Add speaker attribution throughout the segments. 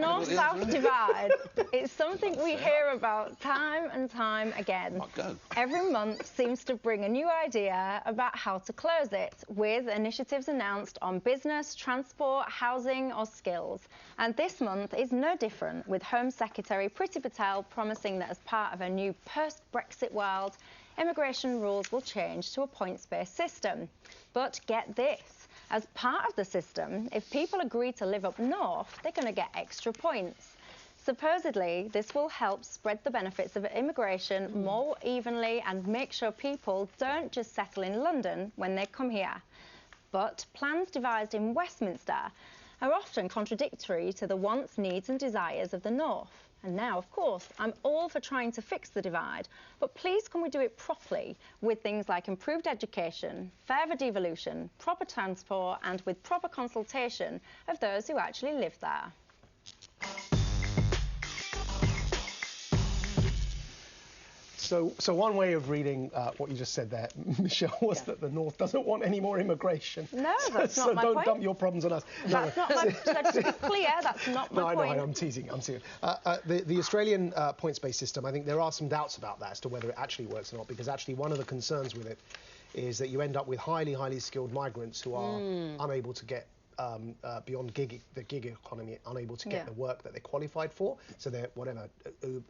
Speaker 1: North-South divide. It's something we hear about time and time again. Every month seems to bring a new idea about how to close it, with initiatives announced on business, transport, housing or skills. And this month is no different, with Home Secretary Priti Patel promising that as part of a new post-Brexit world, immigration rules will change to a points-based system. But get this. As part of the system, if people agree to live up north, they're going to get extra points. Supposedly, this will help spread the benefits of immigration more evenly and make sure people don't just settle in London when they come here. But plans devised in Westminster are often contradictory to the wants, needs and desires of the north. And now, of course, I'm all for trying to fix the divide, but please can we do it properly with things like improved education, fairer devolution, proper transport and with proper consultation of those who actually live there.
Speaker 2: So one way of reading what you just said there, Michelle, was that the North doesn't want any more immigration.
Speaker 1: No, that's not my point.
Speaker 2: So don't dump your problems on us.
Speaker 1: That's not my... Let's be clear, that's not my point.
Speaker 2: No, I'm teasing. The Australian points-based system, I think there are some doubts about that as to whether it actually works or not, because actually one of the concerns with it is that you end up with highly skilled migrants who are unable to get beyond the gig economy, unable to get the work that they're qualified for. So they're whatever,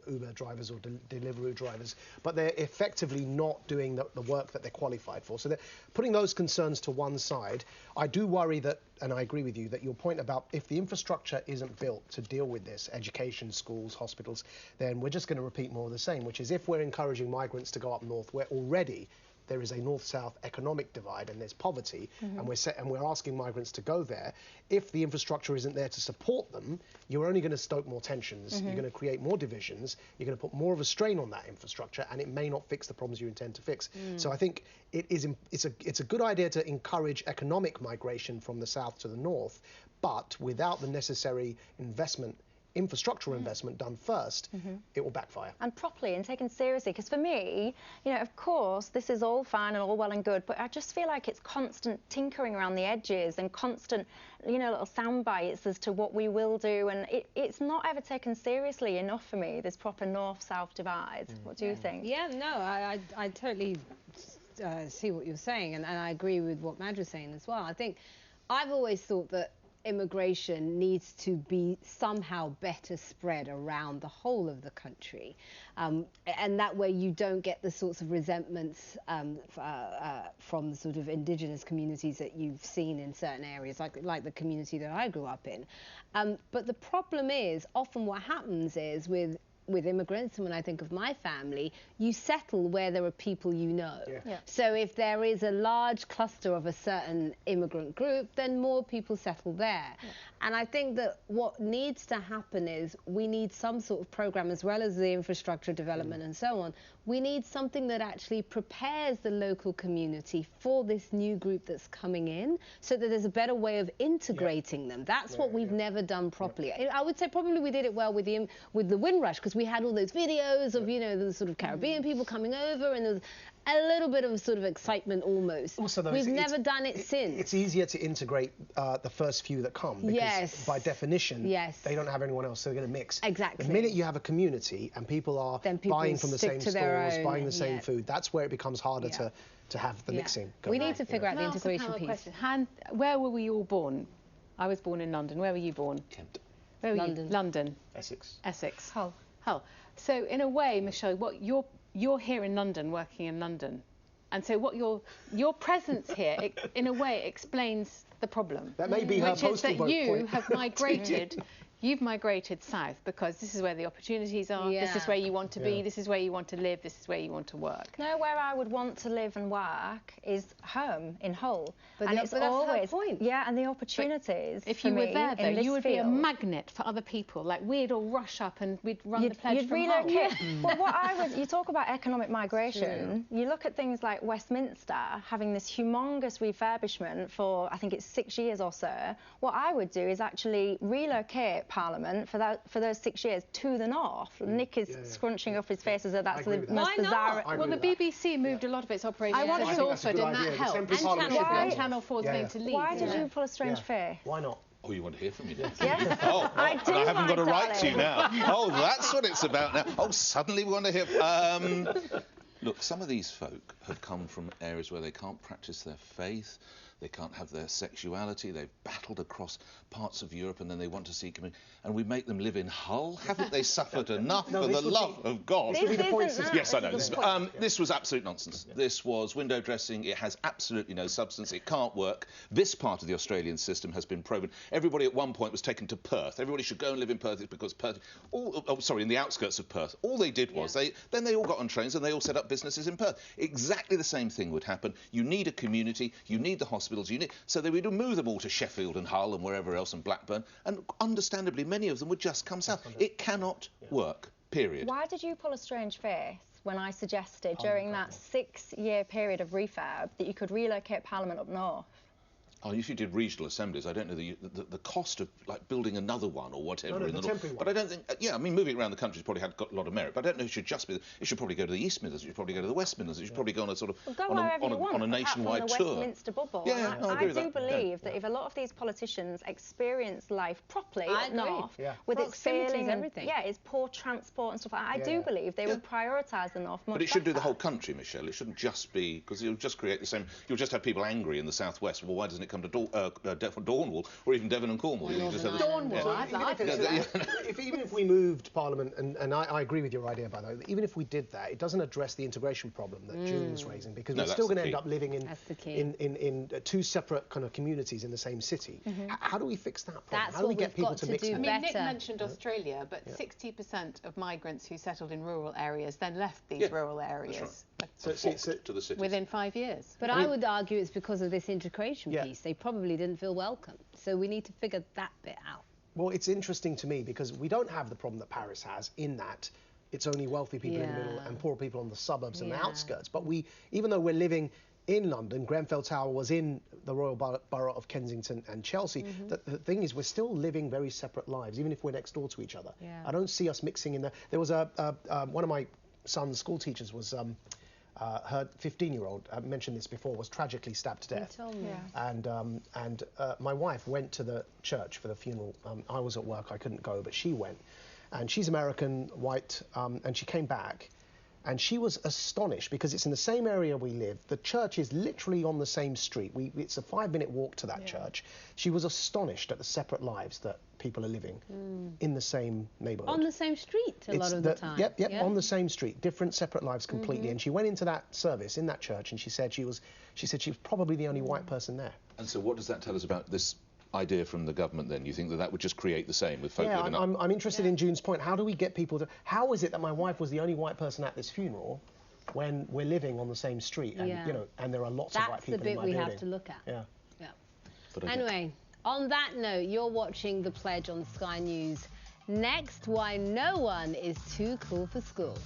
Speaker 2: Uber drivers or Deliveroo drivers, but they're effectively not doing the work that they're qualified for. So they're putting those concerns to one side. I do worry that, and I agree with you, that your point about if the infrastructure isn't built to deal with this, education, schools, hospitals, then we're just going to repeat more of the same, which is if we're encouraging migrants to go up north, where already there is a north-south economic divide and there's poverty, and we're asking migrants to go there. If the infrastructure isn't there to support them, you're only going to stoke more tensions. You're going to create more divisions. You're going to put more of a strain on that infrastructure, and it may not fix the problems you intend to fix. So I think it's a good idea to encourage economic migration from the south to the north, but without the necessary infrastructural investment done first, it will backfire.
Speaker 1: And properly and taken seriously, because for me, you know, of course, this is all fine and all well and good, but I just feel like it's constant tinkering around the edges and constant, you know, little sound bites as to what we will do, and it's not ever taken seriously enough for me, this proper north-south divide. What do you think?
Speaker 3: Yeah, no, I totally see what you're saying, and I agree with what Madge was saying as well. I think I've always thought that immigration needs to be somehow better spread around the whole of the country, and that way you don't get the sorts of resentments from the sort of indigenous communities that you've seen in certain areas, like the community that I grew up in. But the problem is, often what happens is with immigrants, and when I think of my family, you settle where there are people you know. So if there is a large cluster of a certain immigrant group, then more people settle there. And I think that what needs to happen is we need some sort of program, as well as the infrastructure development and so on. We need something that actually prepares the local community for this new group that's coming in, so that there's a better way of integrating them. That's what we've never done properly. I would say probably we did it well with the Windrush, because we had all those videos of, you know, the sort of Caribbean people coming over, and there was a little bit of sort of excitement almost. Also, though, we've never done it since.
Speaker 2: It's easier to integrate the first few that come, because by definition, they don't have anyone else, so they're going to mix.
Speaker 3: Exactly.
Speaker 2: The minute you have a community and people are buying from the same stores, buying the same food, that's where it becomes harder to have the mixing.
Speaker 3: We need to figure out the integration piece.
Speaker 4: Where were we all born? I was born in London. Where were you born?
Speaker 2: Kent.
Speaker 4: Where were you? London.
Speaker 2: Essex.
Speaker 4: Essex. Hull. Hull. So in a way, Michelle, what you're here in London, working in London, and so what your presence here, in a way, explains the problem.
Speaker 2: That may be her postal
Speaker 4: which is that
Speaker 2: vote
Speaker 4: you
Speaker 2: point.
Speaker 4: have migrated. You've migrated south because this is where the opportunities are, this is where you want to be, this is where you want to live, this is where you want to work.
Speaker 1: No, where I would want to live and work is home, in Hull.
Speaker 3: But it's always,
Speaker 1: that's her point. Yeah, and the opportunities.
Speaker 4: If you were there, though, you would be a magnet for other people. Like, we'd all rush up and we'd run the pledge from
Speaker 1: relocate. Well, what I would, you talk about economic migration, you look at things like Westminster having this humongous refurbishment for, I think it's 6 years or so. What I would do is actually relocate Parliament for those 6 years to the north. Nick is scrunching up his face as though that's the most bizarre.
Speaker 4: Well, the BBC moved a lot of its operations to Salford, and that helped.
Speaker 3: And Channel 4 is going to leave.
Speaker 1: Why did you pull a strange face?
Speaker 2: Why not?
Speaker 5: Oh, you want to hear from me now?
Speaker 1: Yes.
Speaker 5: Oh,
Speaker 1: I do,
Speaker 5: and I haven't got a right to
Speaker 1: darling.
Speaker 5: now. Oh, that's what it's about now. Oh, suddenly we want to hear. Look, some of these folk have come from areas where they can't practice their faith, they can't have their sexuality, they've battled across parts of Europe, and then they want to see community. And we make them live in Hull? Haven't they suffered enough, for the love of God?
Speaker 1: This isn't that.
Speaker 5: Yes, I know.
Speaker 1: This is the point.
Speaker 5: This was absolute nonsense. This was window dressing. It has absolutely no substance. It can't work. This part of the Australian system has been proven. Everybody at one point was taken to Perth. Everybody should go and live in Perth because Perth... in the outskirts of Perth. All they did was they all got on trains and they all set up businesses in Perth. Exactly the same thing would happen. You need a community. You need the hospitals. So they would move them all to Sheffield and Hull and wherever else and Blackburn. And understandably, many of them would just come south. It cannot work. Period.
Speaker 1: Why did you pull a strange face when I suggested during that 6-year period of refurb that you could relocate Parliament up north?
Speaker 5: Oh, if you did regional assemblies, I don't know the cost of like building another one or whatever.
Speaker 2: No,
Speaker 5: in the
Speaker 2: temporary
Speaker 5: but I don't think. I mean, moving around the country has probably got a lot of merit. But I don't know. It should just be. It should probably go to the East Midlands. It should probably go to the West Midlands. It should probably go on a sort of on a nationwide
Speaker 1: the
Speaker 5: tour.
Speaker 1: Westminster bubble.
Speaker 5: Yeah,
Speaker 1: I
Speaker 5: agree with
Speaker 1: do
Speaker 5: that.
Speaker 1: believe that if a lot of these politicians experience life properly
Speaker 3: I
Speaker 1: up
Speaker 3: agree.
Speaker 1: north,
Speaker 2: Yeah.
Speaker 1: with its
Speaker 3: Proximity is
Speaker 1: failing and
Speaker 3: everything.
Speaker 1: its poor transport and stuff like that, I do believe they would prioritise the north much
Speaker 5: But it should do the
Speaker 1: better.
Speaker 5: whole country, Michelle. It shouldn't just be because you'll just create the same. You'll just have people angry in the southwest. Well, why doesn't it come to Cornwall or even Devon and Cornwall? You just have
Speaker 4: Cornwall,
Speaker 2: So
Speaker 4: I'd
Speaker 2: even
Speaker 4: like
Speaker 2: even if we moved Parliament, and I agree with your idea, by the way, even if we did that, it doesn't address the integration problem that June was raising, because
Speaker 5: No,
Speaker 2: we're
Speaker 5: that's
Speaker 2: still going to
Speaker 5: the
Speaker 2: end
Speaker 5: key.
Speaker 2: up living
Speaker 3: That's the key.
Speaker 2: in two separate kind of communities in the same city. How do we fix that problem?
Speaker 3: That's
Speaker 2: How do we
Speaker 3: what
Speaker 2: get
Speaker 3: we've
Speaker 2: people
Speaker 3: got
Speaker 2: to
Speaker 3: to
Speaker 2: mix
Speaker 3: do
Speaker 2: in?
Speaker 4: I mean, Nick
Speaker 3: better.
Speaker 4: mentioned Australia, but 60% of migrants who settled in rural areas then left these rural areas
Speaker 2: So,
Speaker 5: to the cities.
Speaker 4: within 5 years.
Speaker 3: But I would argue it's because of this integration
Speaker 2: Yeah.
Speaker 3: piece. They probably didn't feel welcome. So we need to figure that bit out.
Speaker 2: well, it's interesting to me because we don't have the problem that Paris has in that it's only wealthy people in the middle and poor people on the suburbs and the outskirts. But even though we're living in London, Grenfell Tower was in the Royal Borough of Kensington and Chelsea. The thing is, we're still living very separate lives, even if we're next door to each other.
Speaker 3: Yeah.
Speaker 2: I don't see us mixing in there. There was one of my son's school teachers was her 15-year-old, I mentioned this before, was tragically stabbed to death.
Speaker 3: You told me.
Speaker 2: And my wife went to the church for the funeral. I was at work, I couldn't go, but she went. And she's American, white, and she came back. And she was astonished because it's in the same area we live. The church is literally on the same street. It's a 5-minute walk to that church. She was astonished at the separate lives that people are living in the same neighbourhood.
Speaker 3: On the same street a lot of the time.
Speaker 2: Yep, on the same street, different separate lives completely. And she went into that service in that church, and she said she was probably the only white person there.
Speaker 5: And so, what does that tell us about this idea from the government? Then you think that would just create the same with folk living up?
Speaker 2: I'm interested in June's point. How do we get people to? How is it that my wife was the only white person at this funeral when we're living on the same street, and and there are lots of white people in my building?
Speaker 3: That's the bit we have to look at.
Speaker 2: Yeah.
Speaker 5: But
Speaker 3: Anyway, on that note, you're watching The Pledge on Sky News. Next, why no one is too cool for school.